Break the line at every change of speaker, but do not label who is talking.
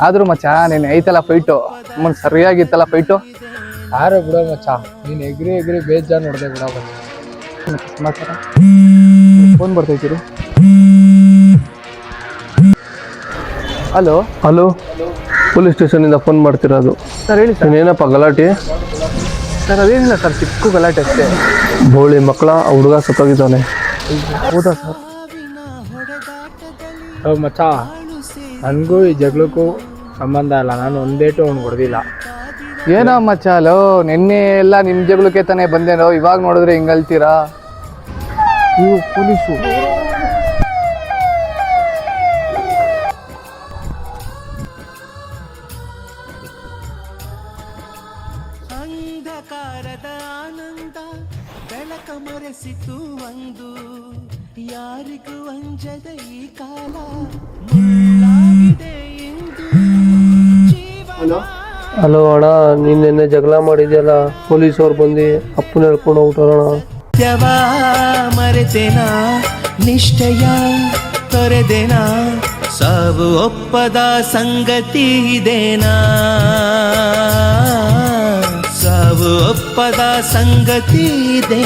ಆದ್ರೂ ಮಚ್ಚ ನೀನ್ ಐತಲ್ಲ ಫೈಟು ಸರಿಯಾಗಿತ್ತಲ್ಲ ಫೈಟು.
ಯಾರು ಬಿಡೋ ಮಚ್ಚ, ನೀನ್ ಎಗ್ರಿ ಎಗ್ರಿ ಬೇಜಾನ್ ನೋಡ್ದೆ ಬಿಡೋ ಮಚ್ಚ.
ಸಮಾಚಾರ ಫೋನ್ ಬರ್ತೈತಿರು. ಹಲೋ
ಹಲೋ, ಪೊಲೀಸ್ ಸ್ಟೇಷನಿಂದ ಫೋನ್ ಮಾಡ್ತಿರೋದು.
ಸರ್ ಹೇಳಿ ಸರ್.
ಏನಪ್ಪ ಗಲಾಟೆ?
ಸರ್ ಅದೇನಿಲ್ಲ ಸರ್, ಚಿಕ್ಕ ಗಲಾಟೆ ಅಷ್ಟೇ.
ಬೋಳಿ ಮಕ್ಕಳ ಹುಡುಗ ಸತ್ತೋಗಿದ್ದಾನೆ.
ಹೌದಾ ಸರ್?
ಮಚ್ಚ, ನನಗೂ ಈ ಜಗಳಕ್ಕೂ ಸಂಬಂಧ ಇಲ್ಲ. ನಾನು ಒಂದೇಟು ಅವ್ನು ಹೊಡೆದಿಲ್ಲ.
ಏನೋ ಮಚ್ಚ, ಹಲೋ ನಿನ್ನೆ ಎಲ್ಲ ನಿಮ್ಮ ಜಗಳಕ್ಕೆ ತಾನೇ ಬಂದೇನೋ, ಇವಾಗ ನೋಡಿದ್ರೆ ಹಿಂಗಲ್ತೀರಾ ನೀವು ಪೊಲೀಸು.
ಅಂಧಕಾರದ ಆನಂದ ಬೆಳಕ ಮರೆಸಿತು ಒಂದು, ಯಾರಿಗೂ ಅಂಜದ ಈ ಕಾಲ ಮುಳ್ಳಾಗಿದೆ ಎಂದು.
ಹಲೋ
ಹಲೋ ಅಣ್ಣ, ನೀನು ನಿನ್ನೆ ಜಗಳ ಮಾಡಿದ್ಯಲ್ಲ, ಪೊಲೀಸವ್ರು ಬಂದು ಅಪ್ಪನ ಹೇಳ್ಕೊಂಡು ಹೋಗ್ತಾರಣ.
ಸತ್ಯವ ಮರೆತೆನ, ನಿಷ್ಠೆಯ ತೊರೆದೆನ, ಸಾವು ಒಪ್ಪದ ಸಂಗತಿ ಇದೇನಾ, ಸಾವು ಒಪ್ಪದ ಸಂಗತಿ ಇದೆ.